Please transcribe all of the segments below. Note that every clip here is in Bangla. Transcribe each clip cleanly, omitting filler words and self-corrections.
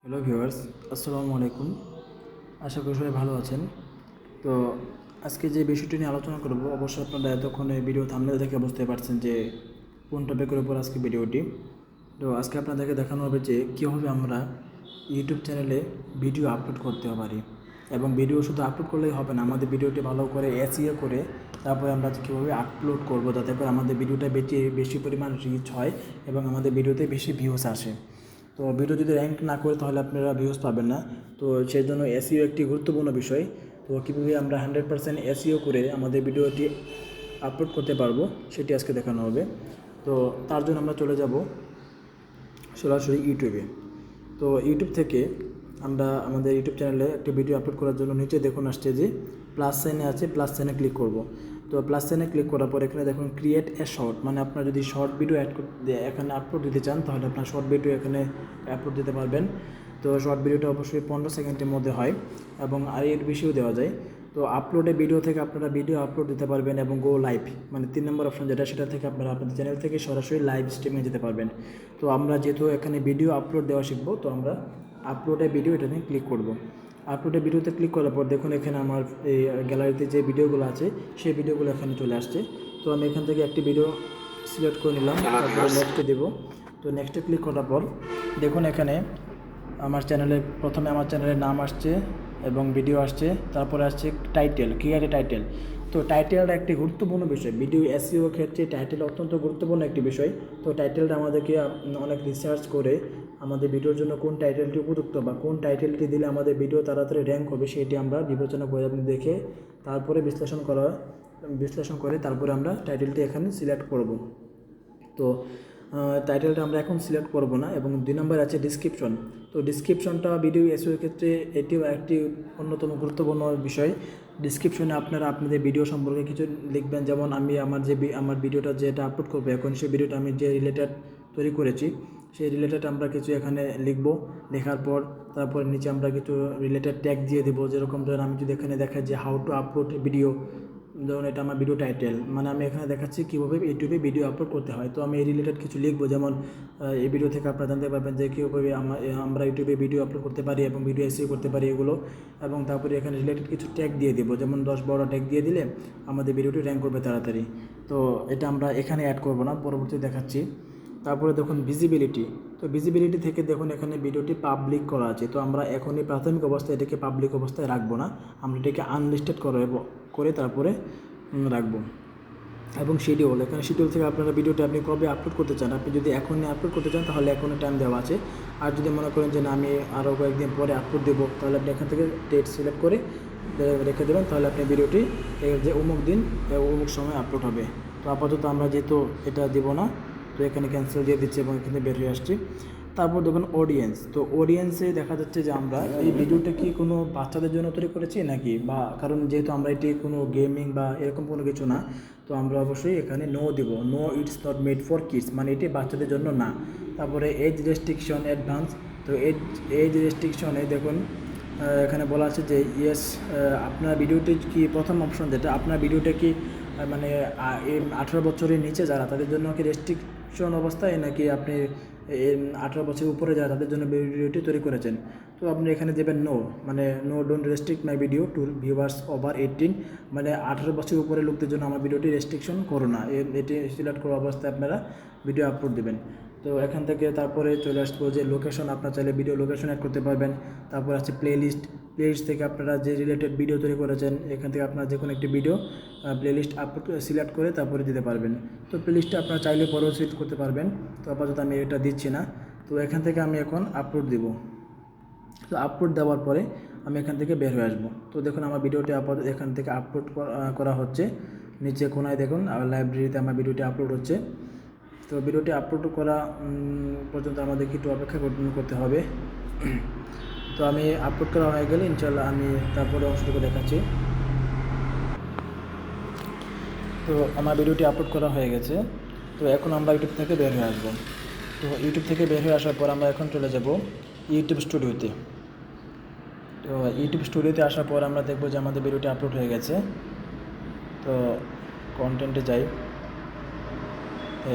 হ্যালো ভিউয়ার্স, আসসালামু আলাইকুম। আশা করি সবাই ভালো আছেন। তো আজকে যে বিষয়টি নিয়ে আলোচনা করব, অবশ্যই আপনারা এতক্ষণে ভিডিও থাম্বনেল দেখে বুঝতে পারছেন যে কোন টপিকের উপর আজকে ভিডিওটি। তো আজকে আপনাদেরকে দেখানো হবে যে কীভাবে আমরা ইউটিউব চ্যানেলে ভিডিও আপলোড করতে পারি, এবং ভিডিও শুধু আপলোড করলেই হবে না, আমাদের ভিডিওটি ভালো করে এসইও করে তারপরে আমরা কীভাবে আপলোড করব যাতে করে আমাদের ভিডিওটা বেশি পরিমাণ রিচ হয় এবং আমাদের ভিডিওতে বেশি ভিউজ আসে। তো ভিডিও যদি র্যাঙ্ক না করে তাহলে আপনারা ভিউজ পাবেন না। তো সেই জন্য এসইও একটি গুরুত্বপূর্ণ বিষয়। তো কীভাবে আমরা 100% এসইও করে আমাদের ভিডিওটি আপলোড করতে পারবো সেটি আজকে দেখানো হবে। তো তার জন্য আমরা চলে যাব সরাসরি ইউটিউবে। তো ইউটিউব থেকে আমরা আমাদের ইউটিউব চ্যানেলে একটা ভিডিও আপলোড করার জন্য নিচে দেখুন আসছে যে প্লাস সাইনে আছে, প্লাস সাইনে ক্লিক করব। তো প্লাস সাইনে ক্লিক করার পর এখানে দেখুন ক্রিয়েট এ শর্ট, মানে আপনারা যদি শর্ট ভিডিও এখানে আপলোড দিতে চান তাহলে আপনার শর্ট ভিডিও এখানে আপলোড দিতে পারবেন। তো শর্ট ভিডিওটা অবশ্যই 15 সেকেন্ডের মধ্যে হয় এবং আর এর বেশিও দেওয়া যায়। তো আপলোডে ভিডিও থেকে আপনারা ভিডিও আপলোড দিতে পারবেন এবং গো লাইভ, মানে 3 নম্বর অপশন যেটা, সেটা থেকে আপনারা আপনাদের চ্যানেল থেকে সরাসরি লাইভ স্ট্রিমে যেতে পারবেন। তো আমরা যেহেতু এখানে ভিডিও আপলোড দেওয়া শিখবো, তো আমরা আপলোডে ভিডিও এটা নিয়ে ক্লিক করব। আপলোডে ভিডিওতে ক্লিক করার পর দেখুন এখানে আমার এই গ্যালারিতে যে ভিডিওগুলো আছে সেই ভিডিওগুলো এখানে চলে আসছে। তো আমি এখান থেকে একটি ভিডিও সিলেক্ট করে নিলাম, তারপরে নেক্সটে দেব। তো নেক্সটে ক্লিক করার পর দেখুন এখানে আমার চ্যানেলে প্রথমে আমার চ্যানেলের নাম আসছে এবং ভিডিও আসছে, তারপরে আসছে টাইটেল, ক্রিয়েট টাইটেল। তো টাইটেলটা একটি গুরুত্বপূর্ণ বিষয়, ভিডিও এসইও ক্ষেত্রে টাইটেল অত্যন্ত গুরুত্বপূর্ণ একটি বিষয়। তো টাইটেলটা আমাদেরকে অনেক রিসার্চ করে আমাদের ভিডিওর জন্য কোন টাইটেলটি উপযুক্ত বা কোন টাইটেলটি দিলে আমাদের ভিডিও তাড়াতাড়ি র্যাঙ্ক হবে সেটি আমরা বিবেচনা করে এবং দেখে তারপরে বিশ্লেষণ করে তারপরে আমরা টাইটেলটি এখানে সিলেক্ট করব। তো টাইটেলটা আমরা এখন সিলেক্ট করব না। এবং 2 নম্বর আছে ডিসক্রিপশন। তো ডিসক্রিপশনটা ভিডিও এসইওর ক্ষেত্রে এটিও একটি অন্যতম গুরুত্বপূর্ণ বিষয়। ডিসক্রিপশনে আপনারা আপনাদের ভিডিও সম্পর্কে কিছু লিখবেন, যেমন আমি আমার ভিডিওটা যেটা আপলোড করবো এখন, সেই ভিডিওটা আমি যে রিলেটেড তৈরি করেছি সেই রিলেটেড আমরা কিছু এখানে লিখব। লেখার পর তারপর নিচে আমরা কিছু রিলেটেড ট্যাগ দিয়ে দেবো, যেরকম ধরেন আমি যদি এখানে দেখাই যে হাউ টু আপলোড ভিডিও, ধরুন এটা আমার ভিডিও টাইটেল, মানে আমি এখানে দেখাচ্ছি কীভাবে ইউটিউবে ভিডিও আপলোড করতে হয়। তো আমি এই রিলেটেড কিছু লিখবো, যেমন এই ভিডিও থেকে আপনারা জানতে পারবেন যে কীভাবে আমরা ইউটিউবে ভিডিও আপলোড করতে পারি এবং ভিডিও এসইও করতে পারি এগুলো। এবং তারপরে এখানে রিলেটেড কিছু ট্যাগ দিয়ে দেবো, যেমন 10-12 ট্যাগ দিয়ে দিলে আমাদের ভিডিওটি র্যাঙ্ক করবে তাড়াতাড়ি। তো এটা আমরা এখানে অ্যাড করব না, পরবর্তীতে দেখাচ্ছি। তারপরে দেখুন ভিজিবিলিটি। তো ভিজিবিলিটি থেকে দেখুন এখানে ভিডিওটি পাবলিক করা আছে। তো আমরা এখনই প্রাথমিক অবস্থায় এটাকে পাবলিক অবস্থায় রাখবো না, আমরা এটাকে আনলিস্টেড করে তারপরে রাখবো। এবং শিডিউল, এখানে শিডিউল থেকে আপনারা ভিডিওটি আপনি কবে আপলোড করতে চান, আপনি যদি এখনই আপলোড করতে চান তাহলে এখনই টাইম দেওয়া আছে। আর যদি মনে করেন যে না আমি আরও কয়েকদিন পরে আপলোড দেবো, তাহলে আপনি এখান থেকে ডেট সিলেক্ট করে রেখে দেবেন, তাহলে আপনি ভিডিওটি যে অমুক দিন অমুক সময় আপলোড হবে। তো আপাতত আমরা যেহেতু এটা দেবো না, তো এখানে ক্যান্সেল দিয়ে দিচ্ছি এবং এখানে বের হয়ে আসছি। তারপর দেখুন অডিয়েন্স। তো অডিয়েন্সে দেখা যাচ্ছে যে আমরা এই ভিডিওটা কি কোনো বাচ্চাদের জন্য তৈরি করেছি নাকি, বা কারণ যেহেতু আমরা এটি কোনো গেমিং বা এরকম কোনো কিছু না, তো আমরা অবশ্যই এখানে নো দেবো, no it's not made for kids, মানে এটি বাচ্চাদের জন্য না। তারপরে এজ রেস্ট্রিকশন অ্যাডভান্স। তো এজ রেস্ট্রিকশনে দেখুন এখানে বলা আছে যে ইয়েস, আপনার ভিডিওটি কি প্রথম অপশন যেটা, আপনার ভিডিওটা কি মানে 18 বছরের নিচে যারা তাদের জন্য কি রেস্ট্রিকশন অবস্থায়, নাকি আপনি 18 বছরের উপরে যারা তাদের জন্য ভিডিওটি তৈরি করেছেন। তো আপনি এখানে দেবেন নো, মানে no don't restrict my video to viewers over 18, মানে 18 বছরের উপরে লোকদের জন্য আমার ভিডিওটি রেস্ট্রিকশন করো না, এটি সিলেক্ট করা অবস্থায় আপনারা ভিডিও আপলোড দেবেন। তো এখান থেকে তারপরে চলে আসবো যে লোকেশন, আপনার চাইলে ভিডিও লোকেশন অ্যাড করতে পারবেন। তারপর আছে প্লেলিস্ট থেকে আপনারা যে রিলেটেড ভিডিও তৈরি করেছেন এখান থেকে আপনারা যে কোনো একটি ভিডিও প্লেলিস্ট আপলোড সিলেক্ট করে তারপরে দিতে পারবেন। তো প্লেলিস্টটা আপনারা চাইলে পরেও সিলেক্ট করতে পারবেন, তো আপাতত আমি এটা দিচ্ছি না। তো এখান থেকে আমি এখন আপলোড দেব। তো আপলোড দেওয়ার পরে আমি এখান থেকে বের হয়ে আসবো। তো দেখুন আমার ভিডিওটি আপাতত এখান থেকে আপলোড করা হচ্ছে, নিচে কোনায় দেখুন লাইব্রেরিতে আমার ভিডিওটি আপলোড হচ্ছে। তো ভিডিওটি আপলোড করা পর্যন্ত আমাদেরকে একটু অপেক্ষা করতে হবে। তো আমি আপলোড করা হয়ে গেলে ইনশাল্লাহ আমি তারপরে অংশটুকু দেখাচ্ছি। তো আমার ভিডিওটি আপলোড করা হয়ে গেছে। তো এখন আমরা ইউটিউব থেকে বের হয়ে আসবো। তো ইউটিউব থেকে বের হয়ে আসার পর আমরা এখন চলে যাব ইউটিউব স্টুডিওতে। তো ইউটিউব স্টুডিওতে আসার পর আমরা দেখব যে আমাদের ভিডিওটি আপলোড হয়ে গেছে। তো কন্টেন্টে যাই,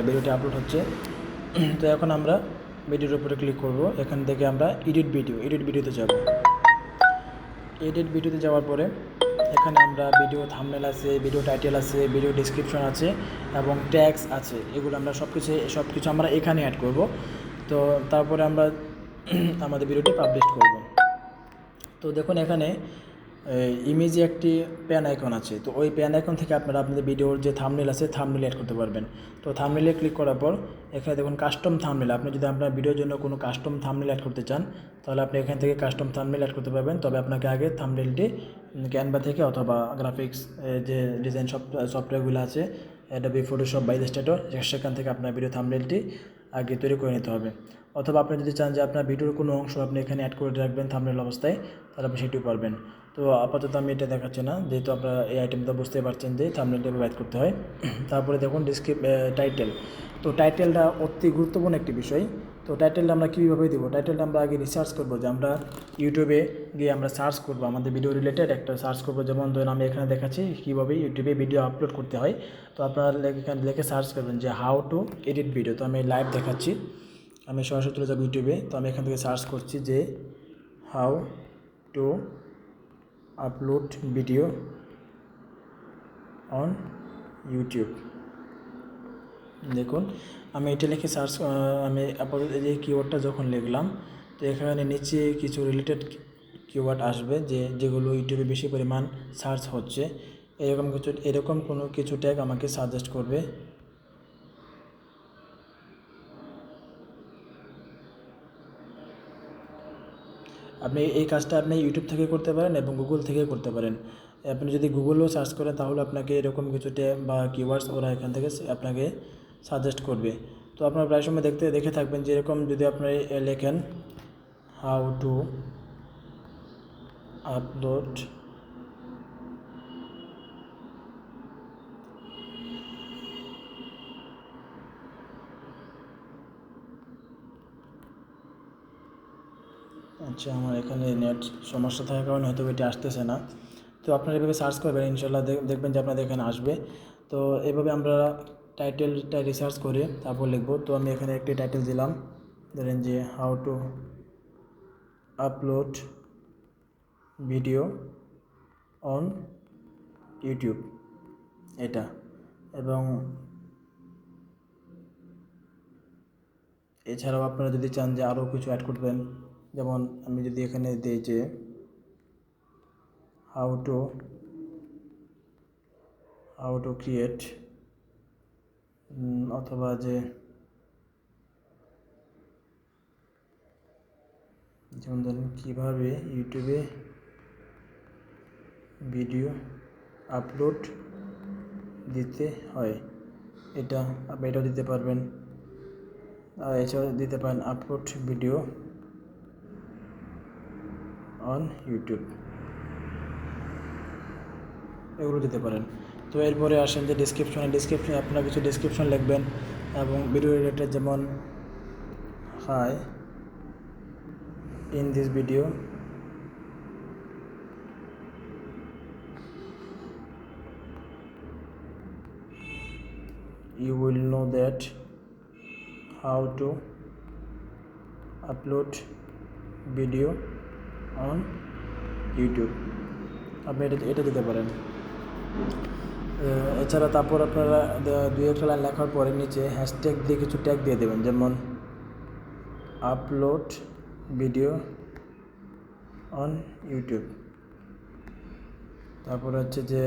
ভিডিওটি আপলোড হচ্ছে। তো এখন আমরা ভিডিওর উপরে ক্লিক করব। এখান থেকে আমরা এডিট ভিডিওতে যাব। এডিট ভিডিওতে যাওয়ার পরে এখানে আমরা ভিডিও থাম্বনেল আছে, ভিডিও টাইটেল আছে, ভিডিও ডেসক্রিপশন আছে এবং ট্যাগস আছে। এগুলো আমরা সব কিছু আমরা এখানে অ্যাড করব। তো তারপরে আমরা আমাদের ভিডিওটি পাবলিশ করব। তো দেখুন এখানে ইমেজে একটি প্যান আইকন আছে। তো ওই প্যান আইকন থেকে আপনারা আপনাদের ভিডিওর যে থাম্বনেল আছে থাম্বনেল অ্যাড করতে পারবেন। তো থাম্বনেলে ক্লিক করার পর এখানে দেখুন কাস্টম থাম্বনেল। আপনি যদি আপনার ভিডিওর জন্য কোনো কাস্টম থাম্বনেল অ্যাড করতে চান তাহলে আপনি এখান থেকে কাস্টম থাম্বনেল অ্যাড করতে পারবেন। তবে আপনাকে আগে থাম্বনেলটি ক্যানভা থেকে অথবা গ্রাফিক্স যে ডিজাইন সফটওয়্যারগুলো আছে অ্যাডোবি ফটোশপ বা ইলাস্ট্রেটর, সেখান থেকে আপনার ভিডিও থাম্বনেলটি আগে তৈরি করে নিতে হবে। অথবা আপনি যদি চান যে আপনার ভিডিওর কোনো অংশ আপনি এখানে অ্যাড করে রাখবেন থাম্বনেল অবস্থায়, তাহলে আপনি সেটিও পারবেন। তো আপাতত আমি এটা দেখাচ্ছি না, যেহেতু আপনারা এই আইটেমটা বুঝতে পারছেন যে থাম্বনেলটা অ্যাড করতে হয়। তারপরে দেখুন টাইটেল। তো টাইটেলটা অতি গুরুত্বপূর্ণ একটি বিষয়। তো টাইটেলটা আমরা কীভাবে দেবো? টাইটেলটা আমরা আগে রিসার্চ করবো, যে আমরা ইউটিউবে গিয়ে আমরা সার্চ করবো আমাদের ভিডিও রিলেটেড একটা সার্চ করবো। যেমন ধরুন আমি এখানে দেখাচ্ছি কীভাবে ইউটিউবে ভিডিও আপলোড করতে হয়। তো আপনারা এখানে লিখে সার্চ করবেন যে হাউ টু এডিট ভিডিও। তো আমি লাইভ দেখাচ্ছি, আমি সরাসরি চলে যাবো ইউটিউবে। তো আমি এখান থেকে সার্চ করছি যে how to upload video on YouTube. দেখুন আমি এটা লিখে সার্চ, আমি আপাতত এই কিওয়ার্ডটা যখন লিখলাম, তো এখানে নিচে কিছু রিলেটেড কিওয়ার্ড আসবে যেগুলো ইউটিউবে বেশি পরিমাণ সার্চ হচ্ছে। এরকম কোনো কিছু ট্যাগ আমাকে সাজেস্ট করবে। আপনি এই কাজটা আপনি ইউটিউব থেকে করতে পারেন এবং গুগল থেকে করতে পারেন। আপনি যদি গুগলেও সার্চ করেন তাহলে আপনাকে এরকম কিছু ট্যাগ বা কিওয়ার্ডস ওরা এখান থেকে আপনাকে সাজেস্ট করবে। তো আপনার প্রায় সময় দেখে থাকবেন যে এরকম যদি আপনি লেখেন হাউ টু আপলোড আচ্ছা, আমার এখানে নেট সমস্যা থাকার কারণে হয়তো এটি আসতেছে না। তো আপনারা এভাবে সার্চ করবেন, ইনশাল্লাহ দেখবেন যে আপনাদের এখানে আসবে। তো এভাবে আমরা টাইটেলটা রিসার্চ করে তারপর লিখব। তো আমি এখানে একটি টাইটেল দিলাম, ধরেন যে how to upload video on YouTube এটা। এবং এছাড়াও আপনারা যদি চান যে আরও কিছু অ্যাড করবেন, যেমন আমি যদি এখানে দিই যে হাউ টু ক্রিয়েট, অথবা যে যেমন ধরুন কীভাবে ইউটিউবে ভিডিও আপলোড দিতে হয়, এটা আপনি এটাও দিতে পারবেন। আর এছাড়াও দিতে পারেন আপলোড ভিডিও অন ইউটিউব, এগুলো দিতে পারেন। তো এরপরে আসেন যে ডিসক্রিপশনে আপনারা কিছু ডিসক্রিপশন লিখবেন এবং ভিডিও রিলেটেড, যেমন high in this video you will know that how to upload video on YouTube। আপনি এটা দিতে পারেন। এছাড়া তারপর আপনারা দুই একটা লাইন লেখার পরে নিচে হ্যাশট্যাগ দিয়ে কিছু ট্যাগ দিয়ে দেবেন, যেমন আপলোড ভিডিও অন ইউটিউব। তারপর হচ্ছে যে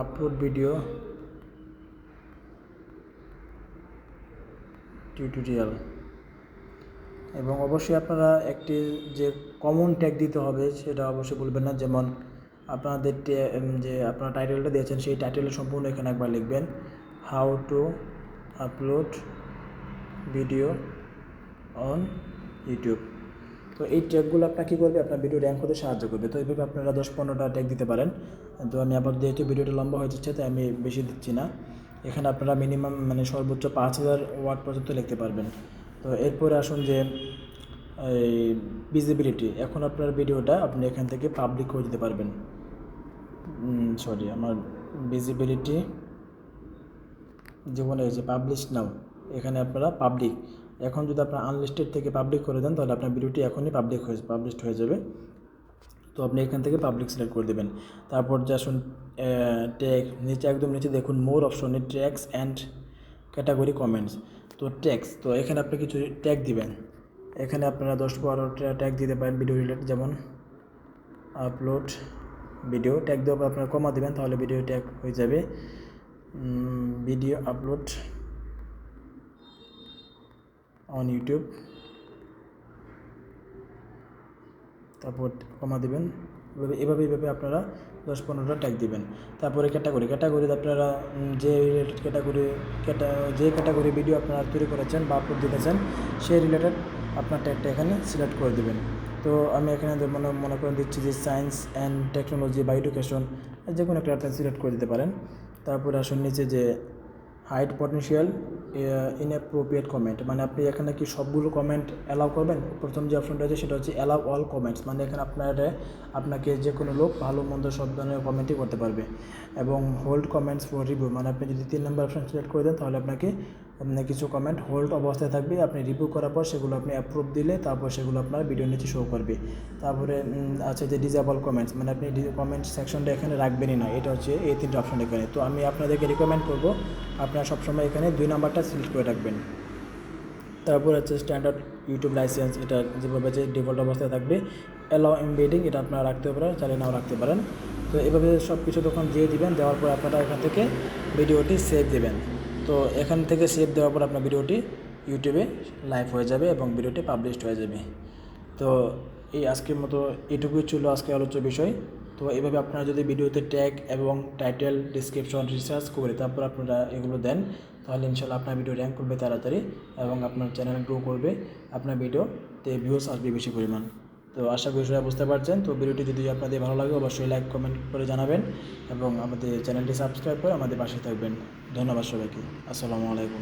আপলোড ভিডিও টিউটোরিয়াল। এবং অবশ্যই আপনারা একটি যে কমন ট্যাগ দিতে হবে সেটা অবশ্যই বলবেন না। যেমন আপনাদের যে আপনারা টাইটেলটা দিয়েছেন সেই টাইটেলের সম্পূর্ণ এখানে একবার লিখবেন how to upload video on YouTube. তো এই ট্যাগগুলো আপনার কী করবে, আপনার ভিডিও র্যাঙ্ক হতে সাহায্য করবে। তো এইভাবে আপনারা 10-15টা ট্যাগ দিতে পারেন। তো আমি আবার যেহেতু ভিডিওটা লম্বা হয়ে যাচ্ছে তাই আমি বেশি দিচ্ছি না। এখানে আপনারা মিনিমাম সর্বোচ্চ 5000 ওয়ার্ড পর্যন্ত লিখতে পারবেন। তো এরপরে আসুন যে এই ভিজিবিলিটি। এখন আপনার ভিডিওটা আপনি এখান থেকে পাবলিক করে দিতে পারবেন। আমার ভিজিবিলিটি যেমন এই যে পাবলিশ নাও, এখানে আপনারা পাবলিক, এখন যদি আপনারা আনলিস্টেড থেকে পাবলিক করে দেন তাহলে আপনার ভিডিওটি এখনই পাবলিশড হয়ে যাবে। তো আপনি এখান থেকে পাবলিক সিলেক্ট করে দেবেন। তারপর যে আসুন ট্যাগ, নিচে একদম নিচে দেখুন মোর অপশনে ট্যাগস অ্যান্ড ক্যাটাগরি কমেন্টস। তো ট্যাগস, তো এখানে আপনি কিছু ট্যাগ দিবেন। এখানে আপনারা 10-12টা ট্যাগ দিতে পারেন ভিডিও রিলেটেড, যেমন আপলোড ভিডিও ট্যাগ দেওয়ার পর আপনারা কমা দেবেন, তাহলে ভিডিও ট্যাগ হয়ে যাবে ভিডিও আপলোড অন ইউটিউব, তারপর কমা দেবেন। এভাবে আপনারা 10-15টা ট্যাগ দিবেন। তারপরে ক্যাটাগরিতে আপনারা যে রিলেটেড যে ক্যাটাগরি ভিডিও আপনারা তৈরি করেছেন বা আপলোড দিতেছেন সেই রিলেটেড আপনার ট্যাগটা এখানে সিলেক্ট করে দেবেন। তো আমি এখানে মনে করে দিচ্ছি যে সায়েন্স অ্যান্ড টেকনোলজি বা এডুকেশন, যে কোনো একটা আপনি সিলেক্ট করে দিতে পারেন। তারপরে আসুন নিচে যে হাইড পটেনশিয়াল ইনঅ্যাপ্রোপ্রিয়েট কমেন্ট, মানে আপনি এখানে কি সবগুলো কমেন্ট অ্যালাউ করবেন। প্রথম যে অপশনটা আছে সেটা হচ্ছে অ্যালাউ অল কমেন্টস, মানে এখানে আপনাকে যে কোনো লোক ভালো মন্দ সব ধরনের কমেন্টই করতে পারবে। এবং হোল্ড কমেন্টস ফর রিভিউ, মানে আপনি যদি 3 নম্বর অপশন সিলেক্ট করে দেন তাহলে আপনার কিছু কমেন্ট হোল্ড অবস্থায় থাকবে, আপনি রিভিউ করার পর সেগুলো আপনি অ্যাপ্রুভ দিলে তারপর সেগুলো আপনার ভিডিওর নিচে শো করবে। তারপরে আছে যে ডিজেবল কমেন্টস, মানে আপনি কমেন্ট সেকশনটা এখানে রাখবেনই না, এটা হচ্ছে এই 3টে অপশন এখানে। তো আমি আপনাদেরকে রিকমেন্ড করবো আপনারা সবসময় এখানে 2 নাম্বারটা সিলেক্ট করে রাখবেন। তারপর হচ্ছে স্ট্যান্ডার্ড ইউটিউব লাইসেন্স, এটা যেভাবে যে ডিফল্ট অবস্থায় থাকবে। অ্যালাউ এমবেডিং, এটা আপনারা রাখতে পারেন, চাইলে নাও রাখতে পারেন। তো এভাবে সব কিছু তখন দিয়ে দিবেন, দেওয়ার পর আপনারা এখান থেকে ভিডিওটি সেভ দেবেন। তো এখান থেকে সেভ দেওয়ার পর আপনার ভিডিওটি ইউটিউবে লাইভ হয়ে যাবে এবং ভিডিওটি পাবলিশড হয়ে যাবে। তো এই আজকের মতো এটুকুই ছিল আজকে আলোচ্য বিষয়। তো এইভাবে আপনারা যদি ভিডিওতে ট্যাগ এবং টাইটেল, ডিসক্রিপশন রিসার্চ করে তারপর আপনারা এগুলো দেন, তাহলে ইনশাল্লাহ আপনার ভিডিও র্যাঙ্ক করবে তাড়াতাড়ি এবং আপনার চ্যানেল গ্রো করবে, আপনার ভিডিওতে ভিউজ আসবে বেশি পরিমাণ। তো আশা করি সবাই বুঝতে পারছেন। তো ভিডিওটি যদি আপনাদের ভালো লাগে অবশ্যই লাইক কমেন্ট করে জানাবেন এবং আমাদের চ্যানেলটি সাবস্ক্রাইব করে আমাদের পাশে থাকবেন। ধন্যবাদ সবাইকে। আসসালামু আলাইকুম।